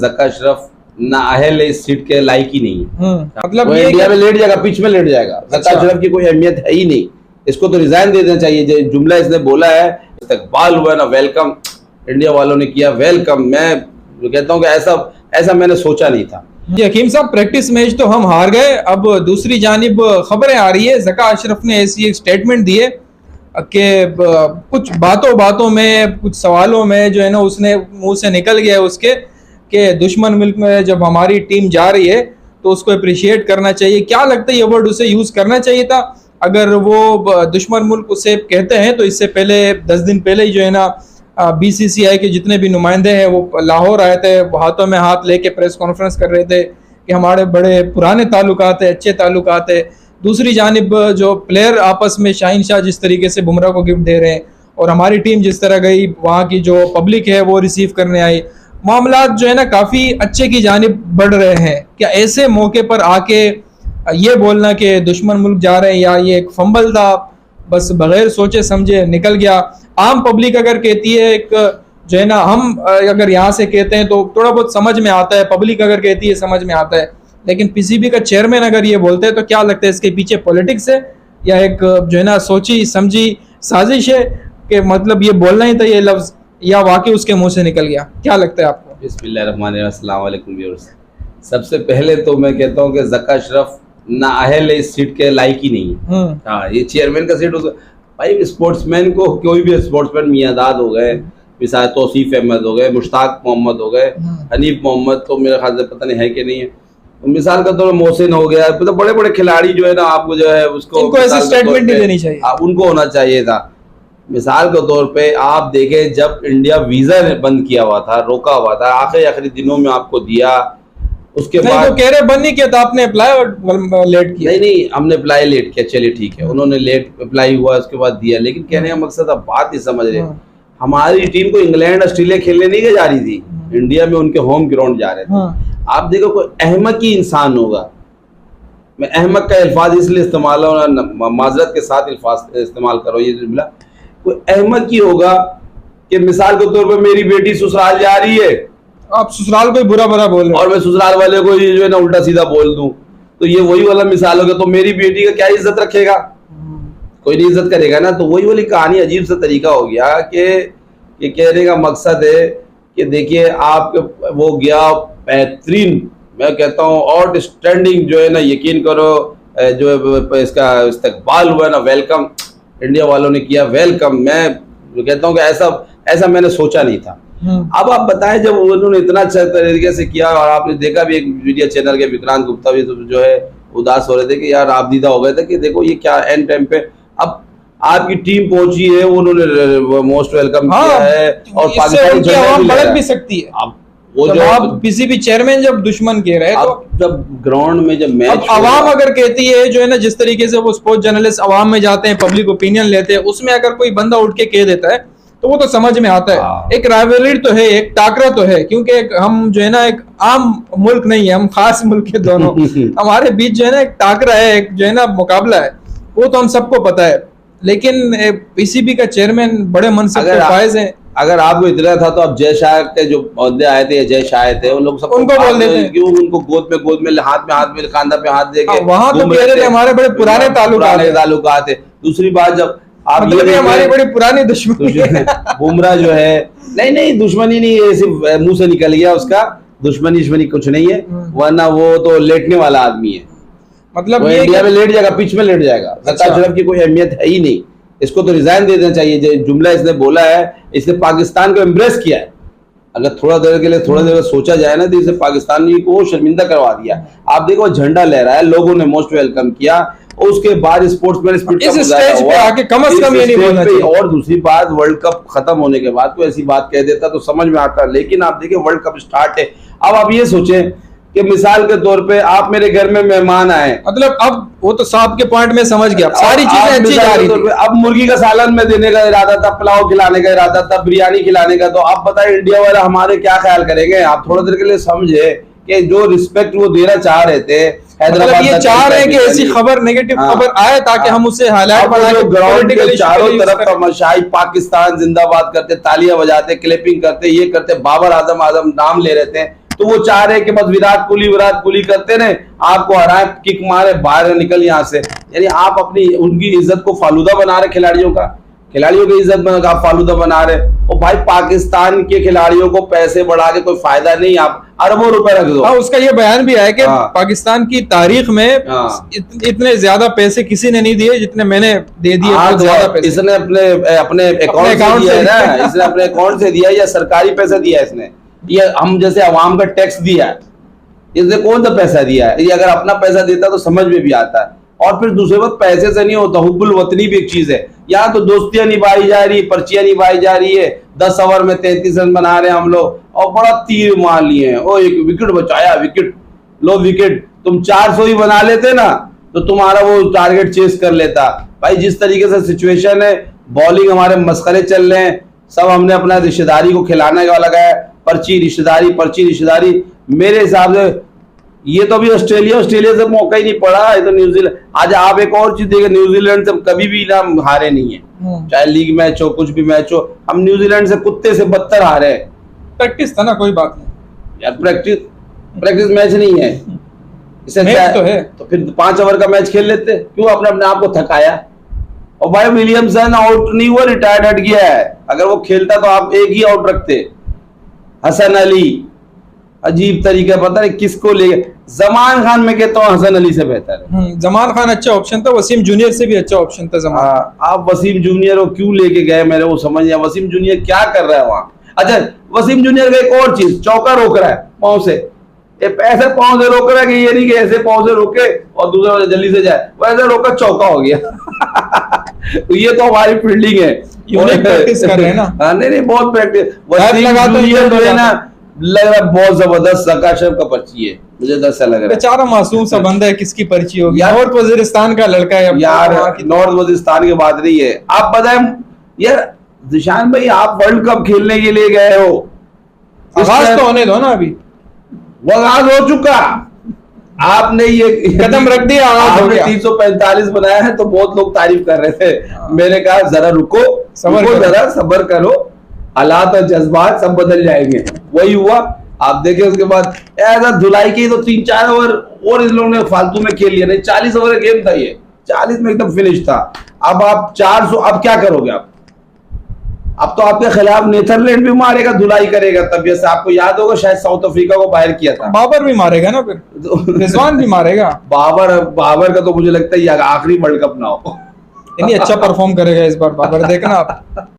जक्का अशरफ ना अहल इस सीट के लायक ही नहीं है। मतलब वो इंडिया में लेट जाएगा, पिच में लेट जाएगा। जक्का अशरफ की कोई अहमियत है ही नहीं, इसको तो रिजाइन दे देना चाहिए। जो जुमला इसने बोला है, इस्तकबाल हुआ ना, वेलकम इंडिया वालों ने किया, वेलकम। मैं कहता हूँ कि ऐसा मैंने सोचा नहीं था। जी हकीम साहब, प्रैक्टिस मैच तो हम हार गए। अब दूसरी जानिब खबरें आ रही है, जक्का अशरफ ने ऐसी एक स्टेटमेंट दी है कि कुछ बातों में, कुछ सवालों में जो है ना उसने मुंह से निकल गया है उसके कि दुश्मन मुल्क में जब हमारी टीम जा रही है तो उसको अप्रिशिएट करना चाहिए। क्या लगता है ये वर्ड उसे यूज करना चाहिए था? अगर वो दुश्मन मुल्क उसे कहते हैं तो इससे पहले 10 दिन पहले ही जो है ना BCCI के जितने भी नुमाइंदे हैं वो लाहौर आए थे, हाथों में हाथ लेके प्रेस कॉन्फ्रेंस कर रहे थे कि हमारे बड़े पुराने ताल्लुकात है, अच्छे ताल्लुकात है। दूसरी जानिब जो प्लेयर आपस में, शाहीन शाह जिस तरीके से बुमराह को गिफ्ट दे रहे हैं और हमारी टीम जिस तरह गई, वहाँ की जो पब्लिक है वो रिसीव करने आई, मामला जो है ना काफ़ी अच्छे की जानिब बढ़ रहे हैं। क्या ऐसे मौके पर आके ये बोलना कि दुश्मन मुल्क जा रहे हैं, या ये एक फंबल था, बस बगैर सोचे समझे निकल गया? आम पब्लिक अगर कहती है, एक जो है ना हम अगर यहाँ से कहते हैं तो थोड़ा बहुत समझ में आता है, पब्लिक अगर कहती है समझ में आता है, लेकिन PCB का चेयरमैन अगर ये बोलते हैं तो क्या लगता है इसके पीछे पॉलिटिक्स है या एक जो है ना सोची समझी साजिश है कि मतलब ये बोलना ही था ये लफ्ज, या वाकई उसके मुंह से निकल गया? क्या लगता है आपको? बिस्मिल्लाहिर्रहमानिर्रहीम, अस्सलाम वालेकुम व्यूअर्स। सबसे पहले तो मैं कहता हूँ कि जक्का अशरफ ना अहल इस सीट के लायक ही नहीं है। हाँ, ये चेयरमैन का सीट भाई, स्पोर्ट्समैन को कोई भी स्पोर्ट्समैन, मियादाद हो गए, मिसाल तौसीफ अहमद हो गए, मुश्ताक मोहम्मद हो गए, हनीफ मोहम्मद तो मेरे ख्याल से पता नहीं है कि नहीं है, मिसाल का तो मोहसिन हो गया, तो बड़े बड़े खिलाड़ी जो है ना, आपको जो है उसको ऐसी स्टेटमेंट नहीं देनी चाहिए, उनको होना चाहिए था। मिसाल के तौर पे आप देखें, जब इंडिया वीजा बंद किया हुआ था, रोका हुआ था, आखिरी दिनों में आपको दिया, उसके बाद तो कह रहे बंद नहीं किया था आपने, अप्लाई और लेट किया? नहीं, हमने अप्लाई लेट किया, चलिए ठीक है, उन्होंने लेट अप्लाई हुआ, उसके बाद दिया। लेकिन कहने का मकसद, आप बात नहीं समझ रहे, हमारी टीम को इंग्लैंड ऑस्ट्रेलिया खेलने नहीं जा रही थी, इंडिया में उनके होम ग्राउंड जा रहे थे। आप देखो, कोई अहमक ही इंसान होगा, मैं अहमक का अल्फाज इसलिए इस्तेमाल, माजरत के साथ अल्फाज इस्तेमाल करो, ये जुमला कोई अहमक ही होगा कि मिसाल के तौर पर मेरी बेटी ससुराल जा रही है, आप ससुराल को बुरा बोल रहे हो और मैं ससुराल वाले को ये जो है ना उल्टा सीधा बोल दूं, तो ये वही वाला मिसाल होगा। तो मेरी बेटी का क्या इज्जत रखेगा? कोई नहीं इज्जत करेगा ना। तो वही वाली कहानी, अजीब सा तरीका हो गया कि कहने का मकसद है कि देखिए, आप वो गया बेहतरीन, मैं कहता हूँ आउटस्टैंडिंग जो है ना, यकीन करो जो इसका इस्तकबाल हुआ ना, वेलकम इंडिया वालों ने किया, वेलकम। मैं कहता हूँ कि ऐसा मैंने सोचा नहीं था। अब आप बताएं, जब उन्होंने इतना अच्छा तरीके से किया, और आपने देखा भी एक मीडिया चैनल के विक्रांत गुप्ता भी तो जो है उदास हो रहे थे कि यार आप दीदा हो गए थे कि देखो ये क्या एंड टाइम पे अब आपकी टीम पहुंची है, उन्होंने मोस्ट वेलकम किया है, और पाकिस्तान की आवाम भड़क भी सकती है। अब वो जो आप PCB चेयरमैन जब दुश्मन कह रहे हैं, तो जब ग्राउंड में जब मैच, आवाम अगर कहती है जो है ना, जिस तरीके से वो स्पोर्ट्स जर्नलिस्ट आवाम में जाते हैं, पब्लिक ओपिनियन लेते हैं, उसमें अगर कोई बंदा उठ के कह देता है तो वो तो समझ में आता है। एक राइवलरी तो है, एक टाकरा तो है, क्योंकि हम जो है ना एक आम मुल्क नहीं है, हम खास मुल्क के दोनों हमारे बीच जो है ना एक टाकरा है, एक जो है ना मुकाबला है, वो तो हम सबको पता है। लेकिन PCB का चेयरमैन बड़े मनसब के फायज हैं। अगर आपको इतना था तो आप जय शाह के जो पौधे आए थे, जय शाह थे, उन लोग सबको उनको बोल देते हैं, क्यों उनको गोद में हाथ में कंधा पे हाथ देके वहां तो कह रहे थे हमारे बड़े पुराने ताल्लुकात है। दूसरी बात, जब आप ये हमारी बड़ी पुरानी दुश्मनी बुमराह जो है, नहीं दुश्मनी नहीं है, सिर्फ मुंह से निकल गया उसका, दुश्मनी कुछ नहीं है, वरना वो तो लेटने वाला आदमी है। मतलब इंडिया में लेट जाएगा, पिच में लेट जाएगा। जक्का अशरफ की कोई अहमियत है ही नहीं, इसको तो रिजाइन दे देना चाहिए। जुमला इसने बोला है, इसने पाकिस्तान को एम्ब्रेस किया है। अगर थोड़ा देर सोचा जाए ना, तो इसे पाकिस्तानी को शर्मिंदा करवा दिया। आप देखो, झंडा लहराया, लोगों ने मोस्ट वेलकम किया, और उसके बाद स्पोर्ट्समैन स्पिरिट इस स्टेज पे आके कम से कम ये नहीं बोलना चाहिए। और दूसरी बात, वर्ल्ड कप खत्म होने के बाद कोई ऐसी बात कह देता तो समझ में आता, लेकिन आप देखिए वर्ल्ड कप स्टार्ट है। अब आप ये सोचें कि मिसाल के तौर पे आप मेरे घर में मेहमान आए, मतलब अब वो तो साहब के पॉइंट में समझ गया, सारी चीजें अच्छी जा रही थी। अब मुर्गी का सालन में देने का इरादा था, पुलाव खिलाने का इरादा था, बिरयानी खिलाने का, तो अब बताए इंडिया वाले हमारे क्या ख्याल करेंगे? आप थोड़ा देर के लिए समझे कि जो रिस्पेक्ट वो देना चाह रहे थे, हैदराबाद ये चाह रहे हैं कि ऐसी खबर, नेगेटिव खबर आए ताकि हम उससे हाईलाइट बना के ग्राउंड के चारों तरफ तमाशाई पाकिस्तान जिंदाबाद करते, तालियां बजाते, क्लिपिंग करते, ये करते, बाबर आजम नाम ले रहे थे, तो वो चाह रहे कि बस विराट कोहली करते रहे, आपको हराए, किक मारे, बाहर निकल यहाँ से। यानी आप अपनी उनकी इज्जत को फालूदा बना रहे, खिलाड़ियों की इज्जत में आप फालूदा बना रहे। और भाई पाकिस्तान के खिलाड़ियों को पैसे बढ़ा के कोई फायदा नहीं, आप अरबों रुपए रख दो। उसका ये बयान भी है कि पाकिस्तान की तारीख में इतने ज्यादा पैसे किसी ने नहीं दिए जितने मैंने दे दिए। ज्यादा पैसे इसने अपने अकाउंट से दिया है ना, इसने अपने अकाउंट से दिया या सरकारी पैसा दिया है इसने, ये हम जैसे अवाम का टैक्स दिया है, इसने कौन सा पैसा दिया है? ये अगर अपना पैसा देता तो समझ में भी आता है। और फिर दूसरे वक्त पैसे से नहीं होता, हुब्बुल वतनी भी एक चीज है। यहाँ तो दोस्तियां निभाई जा रही, पर्चियां निभाई जा रही है, 10 ओवर में 33 रन बना रहे हैं हम लोग, और बड़ा तीर मार लिए हैं। ओ एक विकेट बचाया, विकेट लो विकेट, तुम 400 ही बना लेते ना तो तुम्हारा वो टारगेट चेस कर लेता। भाई जिस तरीके से सिचुएशन है, बॉलिंग हमारे मस्खरे चल रहे हैं, सब हमने अपना रिश्तेदारी को खिलाने का लगाया, पर्ची रिश्तेदारी। मेरे हिसाब से ये तो अभी ऑस्ट्रेलिया से मौका ही नहीं पड़ा, ये तो न्यूजीलैंड। आज आप एक और चीज देखिए, न्यूजीलैंड से कभी भी ना हारे नहीं है, चाहे लीग मैच हो, कुछ भी मैच हो, हम न्यूजीलैंड से कुत्ते से बदतर हारे हैं। प्रैक्टिस था ना, कोई बात नहीं यार, प्रैक्टिस मैच नहीं है, इसे मैच तो है, तो फिर 5 ओवर का मैच खेल लेते, क्यों अपने आप को थकाया? और भाई विलियमसन आउट नहीं हुआ, रिटायर्ड हट गया है, अगर वो खेलता तो आप एक ही आउट रखते। हसन अली अजीब तरीका, पता नहीं किसको ले, जमान खान में कहता हूँ हसन अली से बेहतर है। जमान खान अच्छा ऑप्शन था, वसीम जूनियर से भी अच्छा ऑप्शन था जमान। आप वसीम जूनियर को क्यों लेके गए, मेरे वो समझ नहीं। वसीम जूनियर क्या कर रहा है वहां? अच्छा, वसीम जूनियर का एक और चीज, चौका रोक रहा है पांव से, ऐसे पांव से रोक रहा है कि ये नहीं कि ऐसे पांव से रोके और दूसरा जल्दी से जाए, वैसे रोका चौका हो गया। तो ये तो हमारी फील्डिंग है, प्रैक्टिस कर रहे हैं ना। नहीं बहुत प्रैक्टिस। वसीम जूनियर जो है ना, लग रहा है बहुत जबरदस्त सकाशफ का पर्ची है, मुझे ऐसा लग रहा है। बेचारा मासूम सा बंदा है, किसकी पर्ची होगी? नॉर्थ वजीरिस्तान का लड़का है यार, नॉर्थ वजीरिस्तान की बात नहीं है। आप बताएं यार जिशान भाई, आप वर्ल्ड कप खेलने के लिए गए हो, आगाज तो होने दो ना, अभी वो आगाज हो चुका, आपने ये कदम रख दिया, आगाज हो गया। 345 बनाया है तो बहुत लोग तारीफ कर रहे थे, मैंने कहा जरा रुको, जरा सब्र करो, हालात और जज्बात सब बदल जाएंगे। वही हुआ, आप देखें उसके बाद ऐसा धुलाई की तो 3-4 ओवर और इन लोगों ने फालतू में खेल लिया। नहीं, 40 ओवर का गेम था ये, 40 में एकदम फिनिश था। अब आप 400, अब क्या करोगे आप? अब तो आपके खिलाफ नेदरलैंड भी मारेगा, धुलाई करेगा। तब जैसे आपको याद होगा, शायद साउथ अफ्रीका को बाहर किया था, बाबर भी मारेगा ना, फिर रिजवान भी मारेगा। बाबर का तो मुझे लगता है आखिरी वर्ल्ड कप ना हो। इतनी अच्छा परफॉर्म करेगा इस बार बाबर, देखना आप।